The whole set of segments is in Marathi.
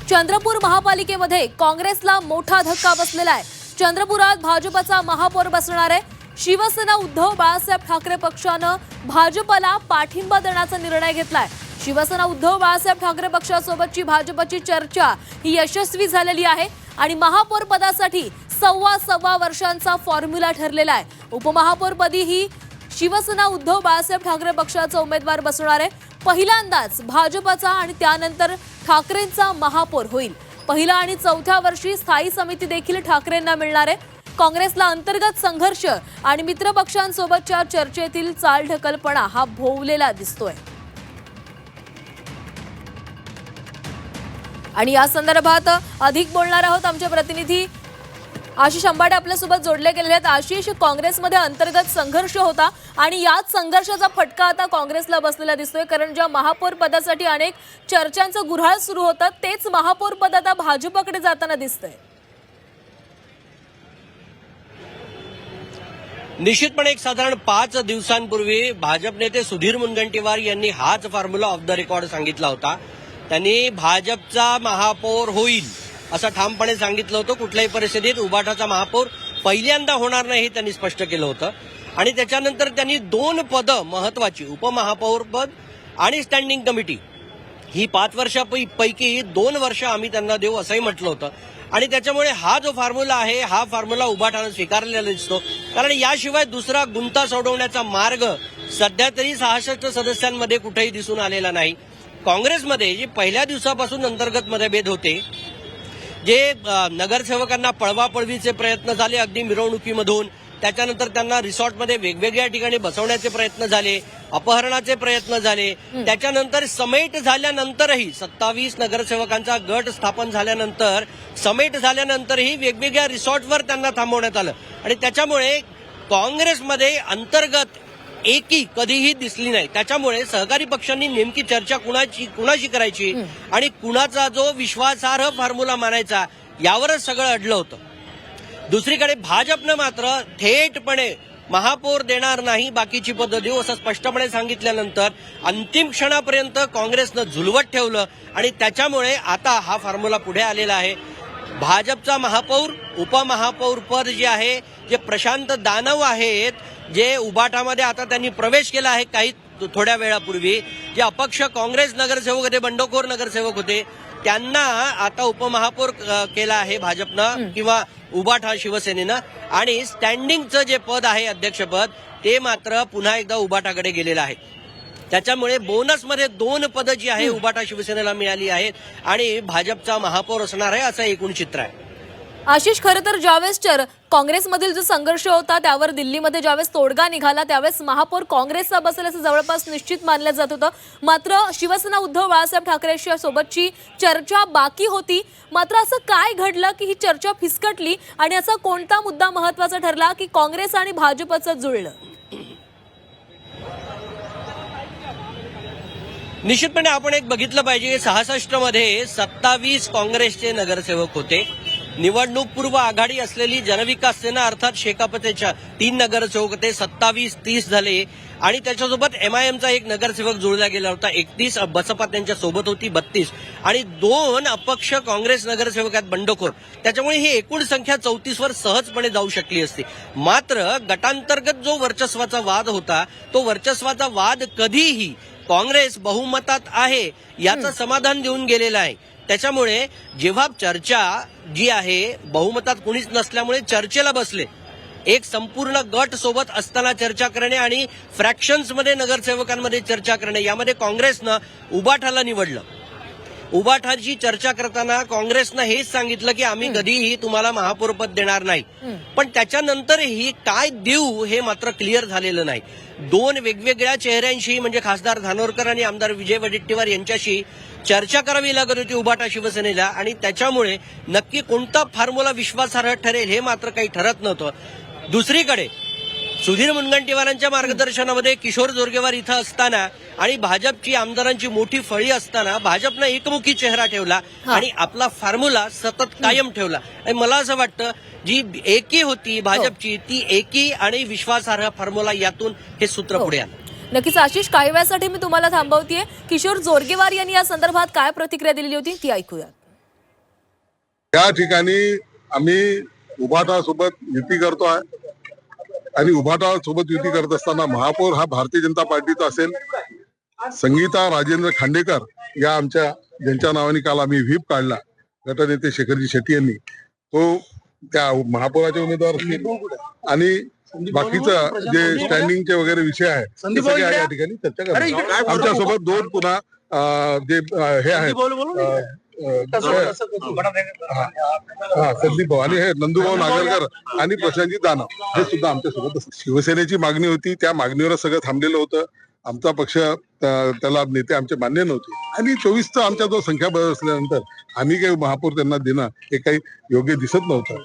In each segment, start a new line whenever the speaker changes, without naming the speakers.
चंद्रपूर महापालिकेमध्ये काँग्रेसला मोठा धक्का बसलेला आहे। चंद्रपुरात भाजपचा महापौर बसणार आहे। शिवसेना उद्धव बाळासाहेब ठाकरे पक्षानं भाजपला पाठिंबा देण्याचा निर्णय घेतलाय। शिवसेना उद्धव बाळासाहेब ठाकरे पक्षासोबतची भाजपची चर्चा ही यशस्वी झालेली आहे आणि महापौर पदासाठी सव्वा वर्षांचा फॉर्म्युला ठरलेला आहे। उपमहापौरपदी ही शिवसेना उद्धव बाळासाहेब ठाकरे पक्षाचा उमेदवार बसणार आहे। पहिल्यांदाच भाजपचा आणि त्यानंतर ठाकरेंचा महापौर होईल। पहिल्या आणि चौथ्या वर्षी स्थायी समिती देखील ठाकरेंना मिळणार आहे। काँग्रेसला अंतर्गत संघर्ष आणि मित्रपक्षांसोबतच्या चर्चेतील चालढकलपणा हा भोवलेला दिसतोय आणि या संदर्भात अधिक बोलणार आहोत आमचे प्रतिनिधी आशिष अंबाडे आपल्यासोबत जोडले गेलेले आहेत। आशिष, काँग्रेसमध्ये अंतर्गत संघर्ष होता आणि याच संघर्षाचा फटका आता काँग्रेसला बसलेला दिसतोय, कारण ज्या महापौर पदासाठी अनेक चर्चांचं गुऱ्हाळ सुरू होतं तेच महापौर पद आता भाजपकडे जाताना दिसतंय।
निश्चितपणे एक साधारण 5 दिवसांपूर्वी भाजप नेते सुधीर मुनगंटीवार यांनी हाच फॉर्म्युला ऑफ द रेकॉर्ड सांगितला होता। त्यांनी भाजपचा महापौर होईल असं ठामपणे सांगितलं होतं। कुठल्याही परिस्थितीत उबाठाचा महापौर पहिल्यांदा होणार नाही हे त्यांनी स्पष्ट केलं होतं आणि त्याच्यानंतर त्यांनी 2 पदं महत्वाची, उपमहापौर पद आणि स्टँडिंग कमिटी, ही 5 वर्षापैकी 2 वर्ष आम्ही त्यांना देऊ असंही म्हटलं होतं आणि त्याच्यामुळे हा जो फॉर्म्युला आहे हा फॉर्म्युला उबाठानं स्वीकारलेला दिसतो, कारण याशिवाय दुसरा गुंता सोडवण्याचा मार्ग सध्या तरी 66 सदस्यांमध्ये कुठेही दिसून आलेला नाही। काँग्रेसमध्ये जे पहिल्या दिवसापासून अंतर्गत मतभेद होते, जे नगरसेवकांना पळवापळवीचे प्रयत्न झाले अगदी मिरवणुकीमधून, त्याच्यानंतर त्यांना रिसॉर्टमध्ये वेगवेगळ्या ठिकाणी बसवण्याचे प्रयत्न झाले, अपहरणाचे प्रयत्न झाले, त्याच्यानंतर समेट झाल्यानंतरही 27 नगरसेवकांचा गट स्थापन झाल्यानंतर समेट झाल्यानंतरही वेगवेगळ्या रिसॉर्टवर त्यांना थांबवण्यात आलं आणि त्याच्यामुळे काँग्रेसमध्ये अंतर्गत एकी कधीही दिसली नाही। त्याच्यामुळे सहकारी पक्षांनी नेमकी चर्चा कुणाशी करायची आणि कुणाचा जो विश्वासार्ह फॉर्म्युला मानायचा यावरच सगळं अडलं होतं। दुसरीकडे भाजपनं मात्र थेटपणे महापौर देणार नाही, बाकीची पदं देऊ असं स्पष्टपणे सांगितल्यानंतर अंतिम क्षणापर्यंत काँग्रेसनं झुलवत ठेवलं आणि त्याच्यामुळे आता हा फॉर्म्युला पुढे आलेला आहे। भाजपचा महापौर, उपमहापौर पद जे आहे, जे प्रशांत दानव आहेत, जे उबाठामध्ये आता त्यांनी प्रवेश केला आहे काही थोड्या वेळापूर्वी, जे अपक्ष काँग्रेस नगरसेवक होते, बंडखोर नगरसेवक होते, त्यांना आता उपमहापौर केला आहे भाजपनं किंवा उबाठा शिवसेनेनं आणि स्टँडिंगचं जे पद आहे अध्यक्षपद ते मात्र पुन्हा एकदा उबाठाकडे गेलेलं आहे। त्याच्यामुळे बोनसमध्ये 2 पदं जी आहे उबाठा शिवसेनेला मिळाली आहेत आणि भाजपचा महापौर असणार आहे असं एकूण चित्र आहे।
आशिष, खरं तर ज्यावेळेस काँग्रेसमधील जो संघर्ष होता त्यावर दिल्लीमध्ये ज्यावेळेस तोडगा निघाला त्यावेळेस महापौर काँग्रेसचा बसेल असं जवळपास निश्चित मानलं जात होतं। मात्र शिवसेना उद्धव बाळासाहेब ठाकरेंच्या सोबतची चर्चा बाकी होती। मात्र असं काय घडलं की ही चर्चा फिसकटली आणि असा कोणता मुद्दा महत्वाचा ठरला की काँग्रेस आणि भाजपचं जुळलं?
निश्चितपणे आपण एक बघितलं पाहिजे, 66 मध्ये 27 काँग्रेसचे नगरसेवक होते। निवडणूक पूर्व आघाडी असलेली जनविकास सेना अर्थात शेकापच्या 3 नगरसेवक होते, 27-30 झाले आणि त्याच्यासोबत MIMचा एक नगरसेवक जोडला गेला होता, 31, बसपा त्यांच्या सोबत होती 32 आणि 2 अपक्ष काँग्रेस नगरसेवक आहेत बंडखोर। त्याच्यामुळे ही एकूण संख्या 34 वर सहजपणे जाऊ शकली असती। मात्र गटांतर्गत जो वर्चस्वाचा वाद होता तो वर्चस्वाचा वाद कधीही काँग्रेस बहुमतात आहे याचं समाधान देऊन गेलेलं आहे। त्याच्यामुळे जेव्हा चर्चा जी आहे बहुमतात कुणीच नसल्यामुळे चर्चेला बसले, एक संपूर्ण गट सोबत असताना चर्चा करणे आणि फ्रॅक्शन्समध्ये नगरसेवकांमध्ये चर्चा करणे, यामध्ये काँग्रेसनं उबाठाला निवडलं। उबाठाची चर्चा करताना काँग्रेसनं हेच सांगितलं की आम्ही कधीही तुम्हाला महापौरपद देणार नाही, पण त्याच्यानंतरही काय देऊ हे मात्र क्लिअर झालेलं नाही। 2 वेगवेगळ्या चेहऱ्यांशी म्हणजे खासदार धानोरकर आणि आमदार विजय वडेट्टीवार यांच्याशी चर्चा करावी लागत होती उबाठा शिवसेनेला आणि त्याच्यामुळे नक्की कोणता फॉर्म्युला विश्वासार्ह ठरेल हे मात्र काही ठरत नव्हतं। दुसरीकडे सुधीर मुनगंटीवारांच्या मार्गदर्शनामध्ये किशोर जोरगेवार इथं असताना आणि भाजपची आमदारांची मोठी फळी असताना भाजपनं एकमुखी चेहरा ठेवला आणि आपला फॉर्म्युला सतत कायम ठेवला आणि मला असं वाटतं जी एकी होती भाजपची ती एकी आणि विश्वासार्ह फॉर्म्युला यातून हे सूत्र पुढे आलं।
नक्कीच आशिष, काही वेळासाठी मी तुम्हाला थांबवतेय। किशोर जोरगेवार यांनी या संदर्भात काय प्रतिक्रिया दिली होती ती ऐकूया।
या ठिकाणी आम्ही उभाटा सोबत युती करतोय आणि उभाटा सोबत युती करत असताना महापौर हा भारतीय जनता पार्टीचा असेल. संगीता राजेंद्र खांडेकर या आमच्या ज्यांच्या नावाने काल आम्ही व्हीप काढला गटनेते शेखरजी शेट्टी यांनी, तो त्या महापौराचे उमेदवार असतील आणि बाकीचं जे स्टँडिंगचे वगैरे विषय आहे ते सगळे या ठिकाणी चर्चा करणार. आमच्यासोबत दोन पुन्हा जे हे आहेत संदीप भाऊ आणि हे नंदूभाऊ नागरकर आणि प्रशांतजी दानव हे सुद्धा आमच्यासोबत असतात. शिवसेनेची मागणी होती, त्या मागणीवरच सगळं थांबलेलं होतं. आमचा पक्ष त्याला नेते आमचे मान्य नव्हते आणि 24चा आमचा जो संख्याबळ असल्यानंतर आम्ही काही महापौर त्यांना देणं हे काही योग्य दिसत नव्हतं.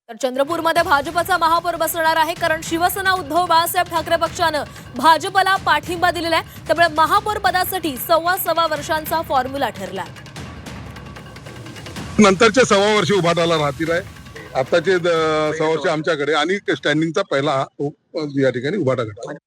तर चंद्रपूरमध्ये भाजपचा महापौर बसणार आहे, कारण शिवसेना उद्धव बाळासाहेब ठाकरे पक्षानं भाजपला पाठिंबा दिलेला आहे. त्यामुळे महापौर पदासाठी सव्वा वर्षांचा फॉर्म्युला ठरला.
नंतरचे 6 वर्ष उभाटाला राहतील आहे. आताचे 6 वर्ष आमच्याकडे आणि स्टँडिंगचा पहिला या ठिकाणी उभाटा गट.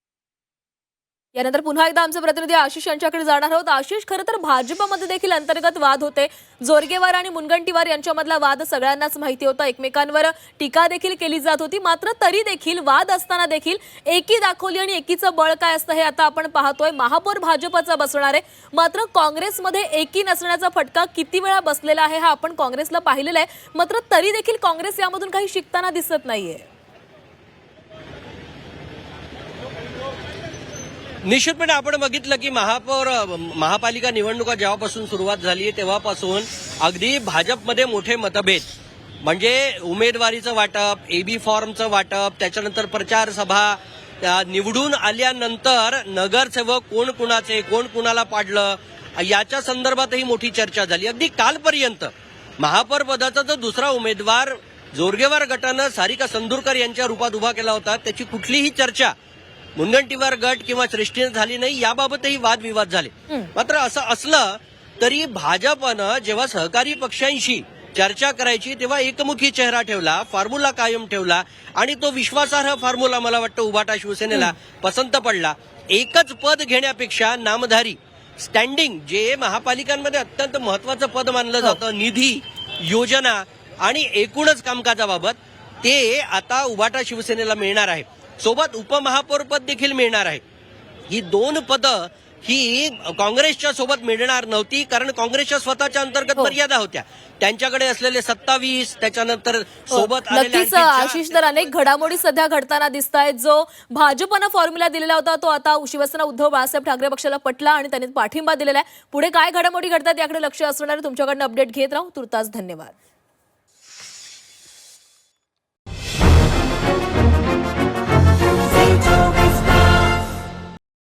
यानंतर पुन्हा एकदा आमचे प्रतिनिधी आशिष यांच्याकडे जाणार आहोत. आशिष, खरं तर भाजपमध्ये देखील अंतर्गत वाद होते. जोरगेवार आणि मुनगंटीवार यांच्यामधला वाद सगळ्यांनाच माहिती होता. एकमेकांवर टीका देखील केली जात होती. मात्र तरी देखील वाद असताना देखील एकी दाखवली आणि एकीचं बळ काय असतं हे आता आपण पाहतोय. महापौर भाजपचा बसणार आहे, मात्र काँग्रेसमध्ये एकी नसण्याचा फटका किती वेळा बसलेला आहे हा आपण काँग्रेसला पाहिलेला आहे. मात्र तरी देखील काँग्रेस यामधून काही शिकताना दिसत नाहीये.
निश्चितपणे आपण बघितलं की महापालिका निवडणुका जेव्हापासून सुरुवात झाली तेव्हापासून अगदी भाजपमध्ये मोठे मतभेद, म्हणजे उमेदवारीचं वाटप, एबी फॉर्मचं वाटप, त्याच्यानंतर प्रचार सभा, निवडून आल्यानंतर नगरसेवक कोण कुणाचे, कोण कुणाला पाडलं याच्या संदर्भातही मोठी चर्चा झाली. अगदी कालपर्यंत महापौर पदाचा जो दुसरा उमेदवार जोरगेवार गटानं सारिका संदूरकर यांच्या रूपात उभा केला होता त्याची कुठलीही चर्चा मुनगंटीवार गट किंवा श्रेष्ठीने झाली नाही. याबाबतही वादविवाद झाले. मात्र असं असलं तरी भाजपनं जेव्हा सहकारी पक्षांशी चर्चा करायची तेव्हा एकमुखी चेहरा ठेवला, फॉर्म्युला कायम ठेवला आणि तो विश्वासार्ह फॉर्म्युला मला वाटतं उभाटा शिवसेनेला पसंत पडला. एकच पद घेण्यापेक्षा नामधारी स्टँडिंग जे महापालिकांमध्ये अत्यंत महत्वाचं पद मानलं जातं, निधी, योजना आणि एकूणच कामकाजाबाबत, ते आता उभाटा शिवसेनेला मिळणार आहे. सोबत उपमहापौर पद देखील मिळणार आहे. ही 2 पदं ही काँग्रेसच्या सोबत मिळणार नव्हती, कारण काँग्रेसच्या स्वतःच्या अंतर्गत मर्यादा होत्या. त्यांच्याकडे असलेले 27, त्याच्यानंतर सोबत
नक्कीच आशिष, तर अनेक घडामोडी सध्या घडताना दिसत आहेत. जो भाजपनं फॉर्म्युला दिलेला होता तो आता शिवसेना उद्धव बाळासाहेब ठाकरे पक्षाला पटला आणि त्यांनी पाठिंबा दिलेला आहे. पुढे काय घडामोडी घडतात याकडे लक्ष असणार. तुमच्याकडनं अपडेट घेत राहू. तुर्तास धन्यवाद.